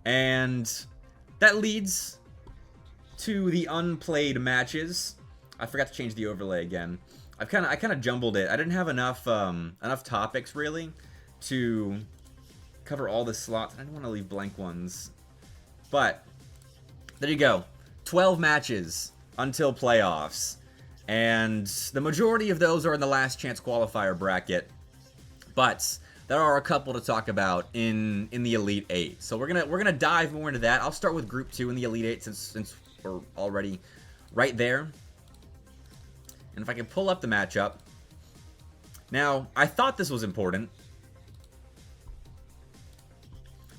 And that leads to the unplayed matches. I forgot to change the overlay again. I kind of jumbled it. I didn't have enough topics really to cover all the slots. I didn't want to leave blank ones. But there you go. 12 matches until playoffs. And the majority of those are in the last chance qualifier bracket. But there are a couple to talk about in the Elite 8. So we're gonna dive more into that. I'll start with Group 2 in the Elite 8 since we're already right there. And if I can pull up the matchup. Now, I thought this was important.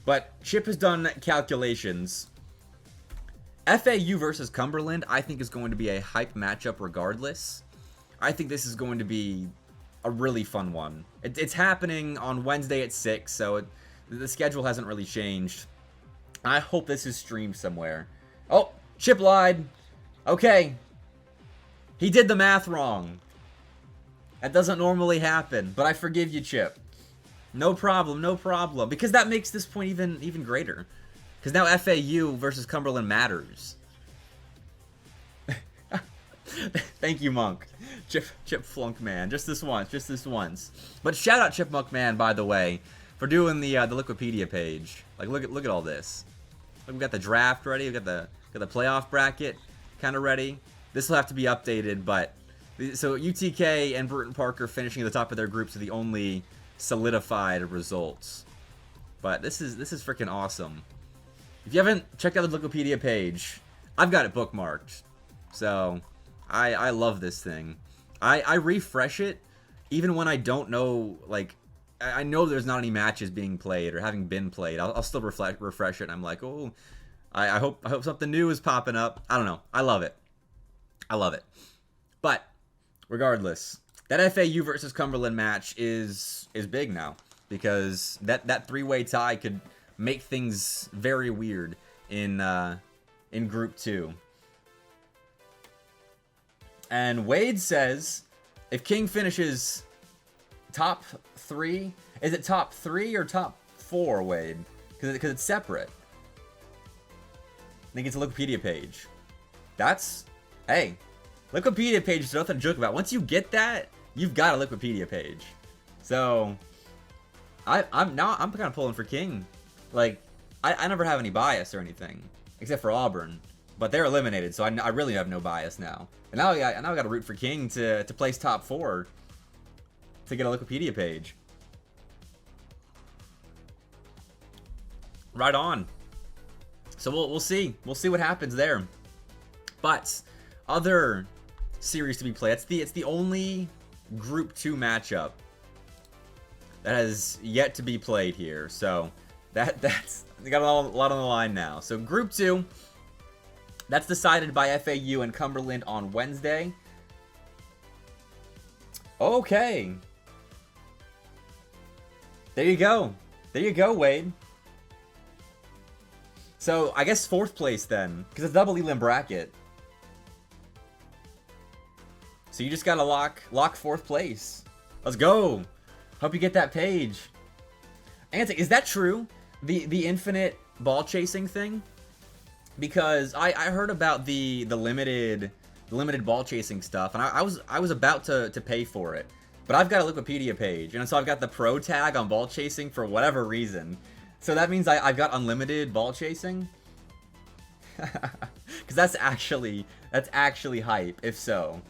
But Chip has done calculations. FAU versus Cumberland, I think, is going to be a hype matchup regardless. I think this is going to be a really fun one. It's happening on Wednesday at 6, so the schedule hasn't really changed. I hope this is streamed somewhere. Oh, Chip lied. Okay. He did the math wrong. That doesn't normally happen, but I forgive you, Chip. No problem, no problem. Because that makes this point even greater. Because now FAU versus Cumberland matters. Thank you, Monk. Chip Flunk Man. Just this once, just this once. But shout out Chipmunk Man, by the way, for doing the Wikipedia page. Like, look at all this. Look, we got the draft ready. We got the playoff bracket kind of ready. This will have to be updated, but so UTK and Burton Parker finishing at the top of their groups are the only solidified results. But this is freaking awesome. If you haven't checked out the Wikipedia page, I've got it bookmarked. So I love this thing. I refresh it even when I don't know, like, I know there's not any matches being played or having been played. I'll still refresh it, and I'm like, oh, I hope something new is popping up. I don't know. I love it. I love it. But regardless, that FAU versus Cumberland match is big now, because that three-way tie could make things very weird in Group 2. And Wade says, if King finishes top 3, is it top 3 or top 4, Wade? Because it's separate. I think it's a Wikipedia page. Hey, Wikipedia page is nothing to joke about. Once you get that, you've got a Wikipedia page. So, I'm kind of pulling for King. Like, I never have any bias or anything, except for Auburn. But they're eliminated, so I really have no bias now. And now I got to root for King to place top 4 to get a Wikipedia page. Right on. So we'll see. We'll see what happens there. But other series to be played. It's the only Group 2 matchup that has yet to be played here. So that's they got a lot on the line now. So Group 2, that's decided by FAU and Cumberland on Wednesday. Okay. There you go. There you go, Wade. So I guess 4th place then, because it's double elim bracket. So you just gotta lock 4th place. Let's go. Hope you get that page. Antic, is that true? The infinite ball chasing thing? Because I heard about the limited ball chasing stuff, and I was about to pay for it. But I've got a Wikipedia page, and so I've got the pro tag on ball chasing for whatever reason. So that means I've got unlimited ball chasing? Because that's actually hype, if so.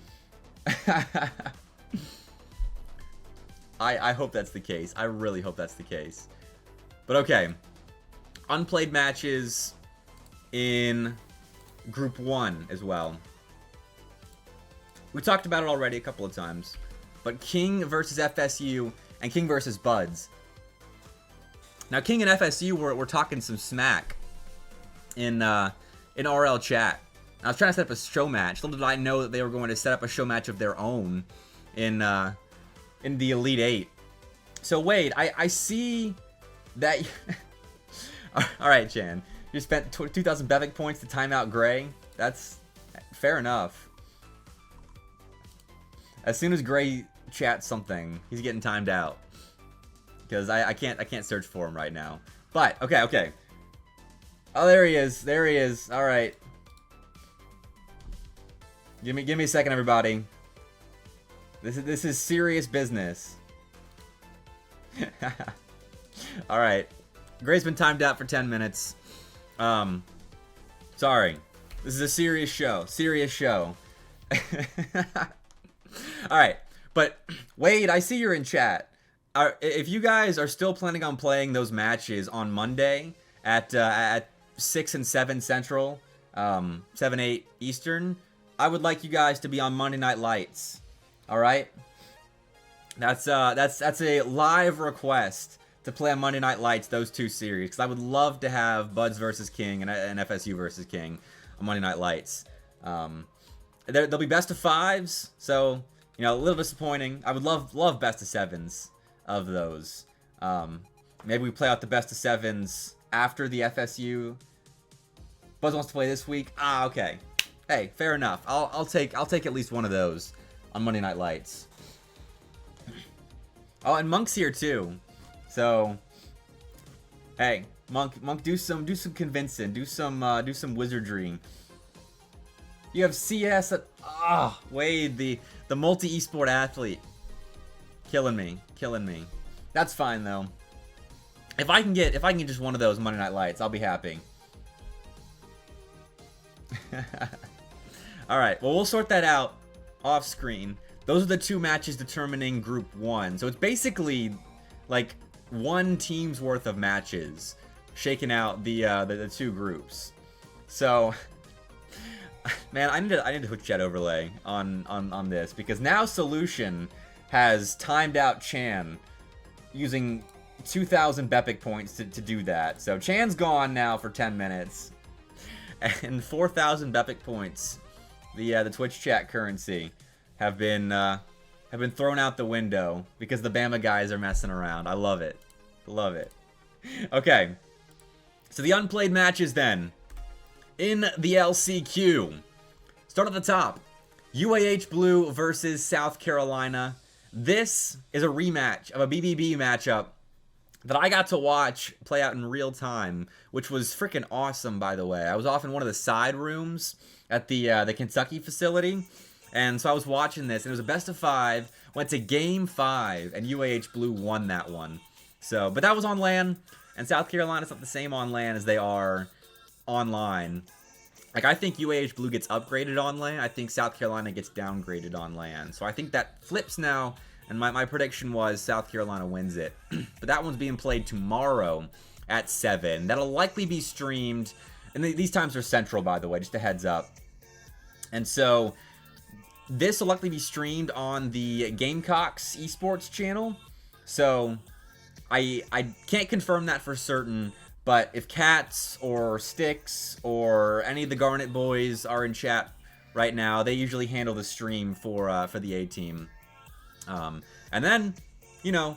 I hope that's the case. I really hope that's the case. But okay. Unplayed matches in Group 1 as well. We talked about it already a couple of times. But King versus FSU and King versus Buds. Now, King and FSU were talking some smack in RL chat. I was trying to set up a show match. Little did I know that they were going to set up a show match of their own in the Elite 8. So, Wade, I see that... All right, Chan. You spent 2,000 Bepic points to time out Gray. That's fair enough. As soon as Gray chats something, he's getting timed out. Because I can't search for him right now. But, okay. Oh, there he is. There he is. All right. Give me a second, everybody. This is serious business. All right. Gray's been timed out for 10 minutes. Sorry. This is a serious show. Serious show. All right. But Wade, I see you're in chat. If you guys are still planning on playing those matches on Monday at 6 and 7 Central, 7, 8 Eastern, I would like you guys to be on Monday Night Lights. All right? That's a live request to play on Monday Night Lights, those two series, because I would love to have Buds versus King and FSU versus King on Monday Night Lights. There'll be best of 5s, so you know, a little disappointing. I would love best of 7s of those. Maybe we play out the best of 7s after the FSU. Buzz wants to play this week. Ah, okay. Hey, fair enough. I'll take at least one of those on Monday Night Lights. Oh, and Monk's here too. So, hey, Monk, do some convincing, do some wizardry. You have CS. Wade, the multi esport athlete, killing me. That's fine though. If I can get just one of those Monday Night Lights, I'll be happy. All right. Well, we'll sort that out off screen. Those are the two matches determining Group 1. So it's basically like one team's worth of matches shaking out the two groups. So, man, I need to hook chat overlay on this, because now Solution has timed out Chan using 2,000 Bepic points to do that. So Chan's gone now for 10 minutes, and 4,000 Bepic points, the Twitch chat currency, have been thrown out the window because the Bama guys are messing around. I love it. Love it. Okay. So the unplayed matches then. In the LCQ. Start at the top. UAH Blue versus South Carolina. This is a rematch of a BBB matchup that I got to watch play out in real time, which was freaking awesome, by the way. I was off in one of the side rooms at the Kentucky facility, and so I was watching this, and it was a best of 5, went to game 5, and UAH Blue won that one. So, but that was on LAN, and South Carolina's not the same on LAN as they are online. Like, I think UAH Blue gets upgraded on LAN. I think South Carolina gets downgraded on LAN. So I think that flips now, and my prediction was South Carolina wins it. But that one's being played tomorrow at 7. That'll likely be streamed, and these times are central, by the way, just a heads up. And so this will likely be streamed on the Gamecocks esports channel. So I can't confirm that for certain, but if Cats or Sticks or any of the Garnet boys are in chat right now, they usually handle the stream for the A-team. And then, you know,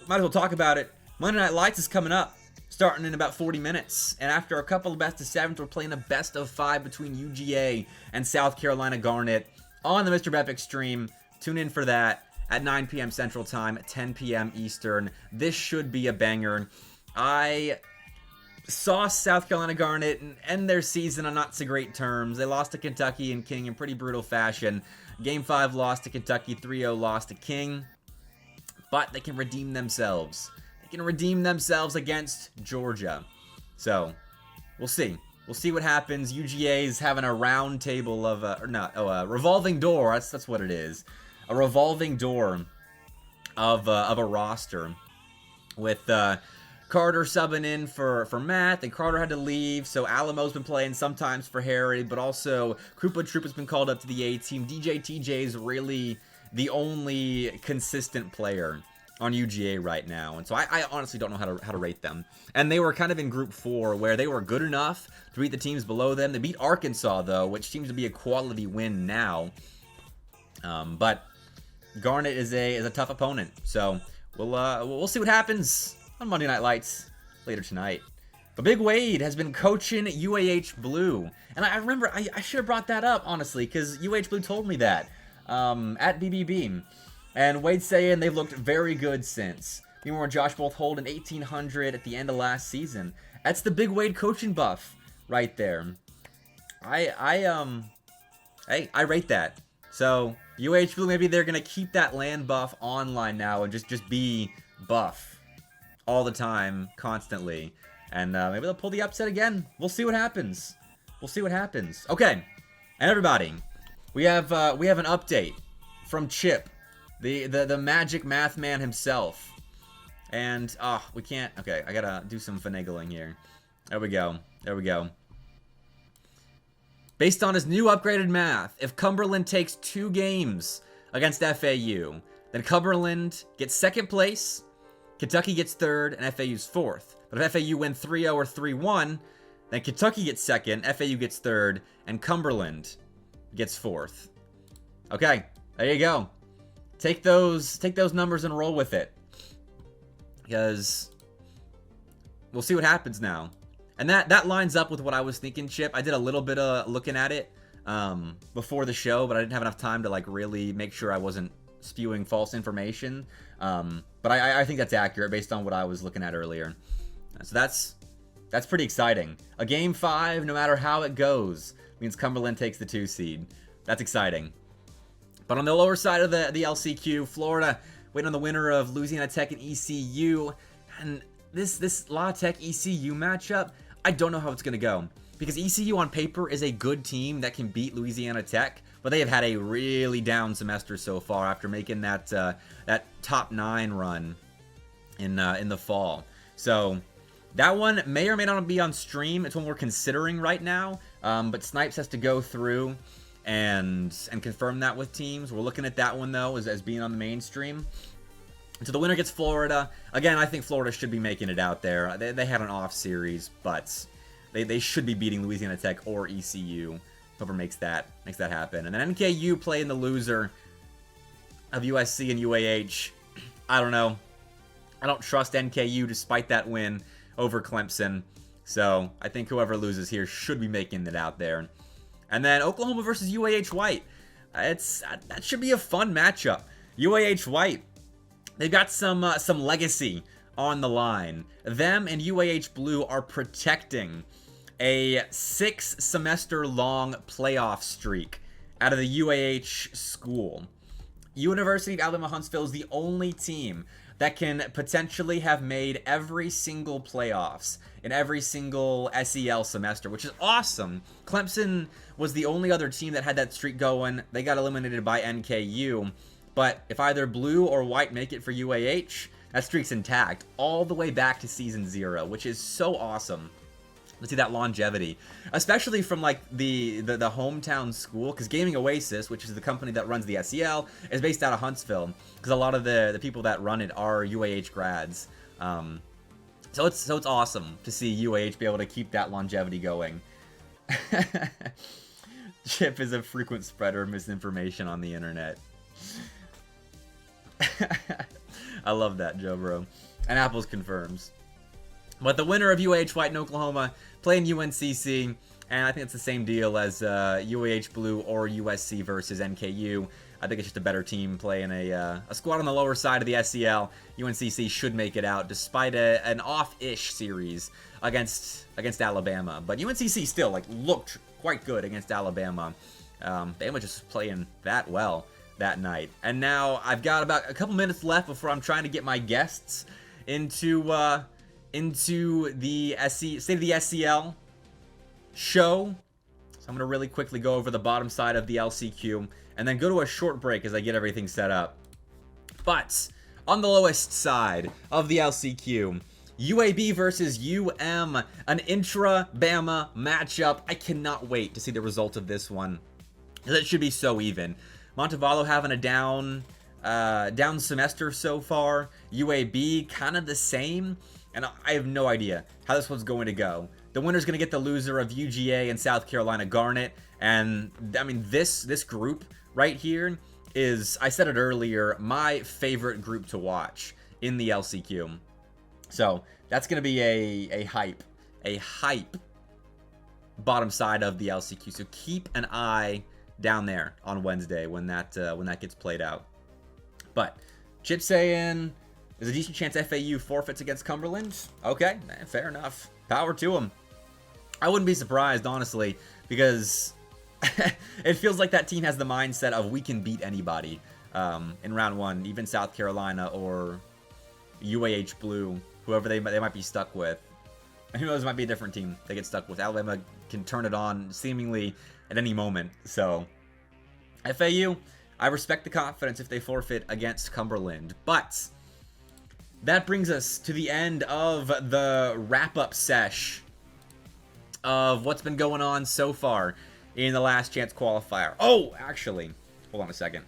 might as well talk about it. Monday Night Lights is coming up, starting in about 40 minutes. And after a couple of best of 7s, we're playing a best of 5 between UGA and South Carolina Garnet on the Mr. Bepic stream. Tune in for that at 9 p.m. Central Time, 10 p.m. Eastern. This should be a banger. I saw South Carolina Garnet end their season on not so great terms. They lost to Kentucky and King in pretty brutal fashion. Game 5 lost to Kentucky, 3-0 lost to King. But they can redeem themselves. They can redeem themselves against Georgia. So, we'll see. We'll see what happens. UGA is having a round table of, a revolving door. That's what it is. A revolving door of a roster with Carter subbing in for Matt, and Carter had to leave, so Alamo's been playing sometimes for Harry, but also Krupa Troop has been called up to the A-team. DJ TJ is really the only consistent player on UGA right now, and so I honestly don't know how to rate them. And they were kind of in Group 4, where they were good enough to beat the teams below them. They beat Arkansas, though, which seems to be a quality win now. But Garnet is a tough opponent, so we'll see what happens on Monday Night Lights later tonight. But Big Wade has been coaching UAH Blue. And I remember, I should have brought that up, honestly, because UAH Blue told me that at BBB. And Wade's saying they've looked very good since. Meanwhile, Josh both hold an 1,800 at the end of last season. That's the big Wade coaching buff right there. I rate that. So UH Blue, maybe they're gonna keep that land buff online now and just be buff all the time, constantly, and maybe they'll pull the upset again. We'll see what happens. We'll see what happens. Okay, and everybody, we have an update from Chip, the magic math man himself, and we can't. Okay, I gotta do some finagling here. There we go. There we go. Based on his new upgraded math, if Cumberland takes 2 games against FAU, then Cumberland gets 2nd place, Kentucky gets 3rd, and FAU's 4th. But if FAU win 3-0 or 3-1, then Kentucky gets 2nd, FAU gets 3rd, and Cumberland gets 4th. Okay, there you go. Take those numbers and roll with it, because we'll see what happens now. And that lines up with what I was thinking, Chip. I did a little bit of looking at it before the show, but I didn't have enough time to like really make sure I wasn't spewing false information. But I think that's accurate based on what I was looking at earlier. So that's pretty exciting. A game 5, no matter how it goes, means Cumberland takes the 2 seed. That's exciting. But on the lower side of the LCQ, Florida waiting on the winner of Louisiana Tech and ECU, and this La Tech ECU matchup, I don't know how it's going to go, because ECU on paper is a good team that can beat Louisiana Tech, but they have had a really down semester so far after making that top 9 run in the fall. So that one may or may not be on stream. It's one we're considering right now, but Snipes has to go through and confirm that with teams. We're looking at that one though as being on the mainstream. So the winner gets Florida. Again, I think Florida should be making it out there. They had an off series, but they should be beating Louisiana Tech or ECU. Whoever makes that happen. And then NKU playing the loser of USC and UAH. I don't know. I don't trust NKU despite that win over Clemson. So I think whoever loses here should be making it out there. And then Oklahoma versus UAH White. That should be a fun matchup. UAH White, they've got some legacy on the line. Them and UAH Blue are protecting a 6-semester-long playoff streak out of the UAH school. University of Alabama Huntsville is the only team that can potentially have made every single playoffs in every single SEL semester, which is awesome. Clemson was the only other team that had that streak going. They got eliminated by NKU. But if either Blue or White make it for UAH, that streak's intact all the way back to season 0, which is so awesome. Let's see that longevity, especially from like the hometown school, because Gaming Oasis, which is the company that runs the SEL, is based out of Huntsville, because a lot of the people that run it are UAH grads. So it's awesome to see UAH be able to keep that longevity going. Chip is a frequent spreader of misinformation on the internet. I love that, Joe Bro. And Apples confirms. But the winner of UAH White in Oklahoma playing UNCC, and I think it's the same deal as UAH Blue or USC versus NKU. I think it's just a better team playing a squad on the lower side of the SEL. UNCC should make it out despite an off-ish series against Alabama. But UNCC still looked quite good against Alabama. Bama just playing that well that night. And now I've got about a couple minutes left before I'm trying to get my guests into the State of the SEL show. So I'm going to really quickly go over the bottom side of the LCQ and then go to a short break as I get everything set up. But on the lowest side of the LCQ, UAB versus UM, an intra-Bama matchup. I cannot wait to see the result of this one. It should be so even. Montevallo having a down semester so far. UAB kind of the same. And I have no idea how this one's going to go. The winner's going to get the loser of UGA and South Carolina Garnet. And, I mean, this group right here is, I said it earlier, my favorite group to watch in the LCQ. So, that's going to be a hype bottom side of the LCQ. So, keep an eye down there on Wednesday when that gets played out. But, Chip saying There's a decent chance FAU forfeits against Cumberland. Okay, fair enough. Power to them. I wouldn't be surprised, honestly, because it feels like that team has the mindset of we can beat anybody in round 1, even South Carolina or UAH Blue, whoever they might be stuck with. And who knows, it might be a different team they get stuck with. Alabama can turn it on seemingly at any moment. So, FAU, I respect the confidence if they forfeit against Cumberland. But that brings us to the end of the wrap-up sesh of what's been going on so far in the last chance qualifier. Oh, actually, hold on a second.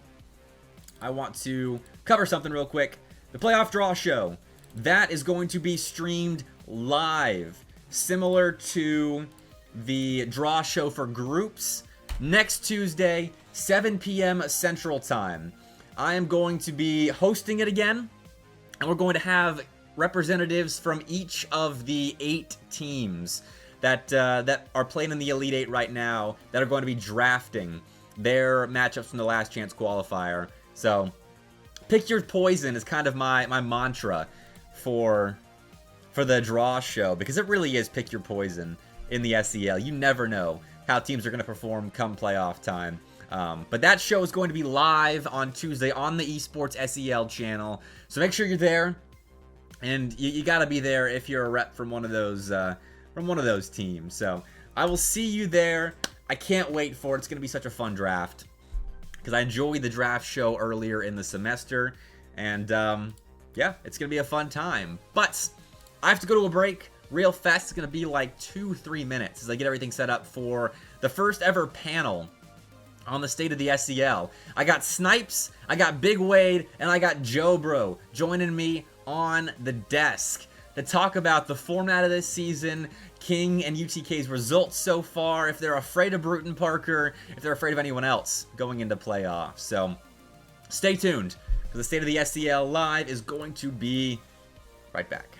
I want to cover something real quick. The playoff draw show, that is going to be streamed live, similar to the draw show for groups, next Tuesday, 7 p.m. Central Time. I am going to be hosting it again, and we're going to have representatives from each of the 8 teams that are playing in the Elite 8 right now that are going to be drafting their matchups from the last chance qualifier. So, pick your poison is kind of my mantra for the draw show, because it really is pick your poison in the SEL. You never know how teams are going to perform come playoff time. But that show is going to be live on Tuesday on the Esports SEL channel. So make sure you're there, and you got to be there if you're a rep from one of those teams. So I will see you there. I can't wait for it. It's going to be such a fun draft, because I enjoyed the draft show earlier in the semester, and yeah, it's going to be a fun time. But I have to go to a break real fast. It's going to be like 2-3 minutes as I get everything set up for the first ever panel on the state of the SEL. I got Snipes, I got Big Wade, and I got Joe Bro joining me on the desk to talk about the format of this season, King and UTK's results so far, if they're afraid of Bruton Parker, if they're afraid of anyone else going into playoffs. So stay tuned, because the State of the SEL Live is going to be right back.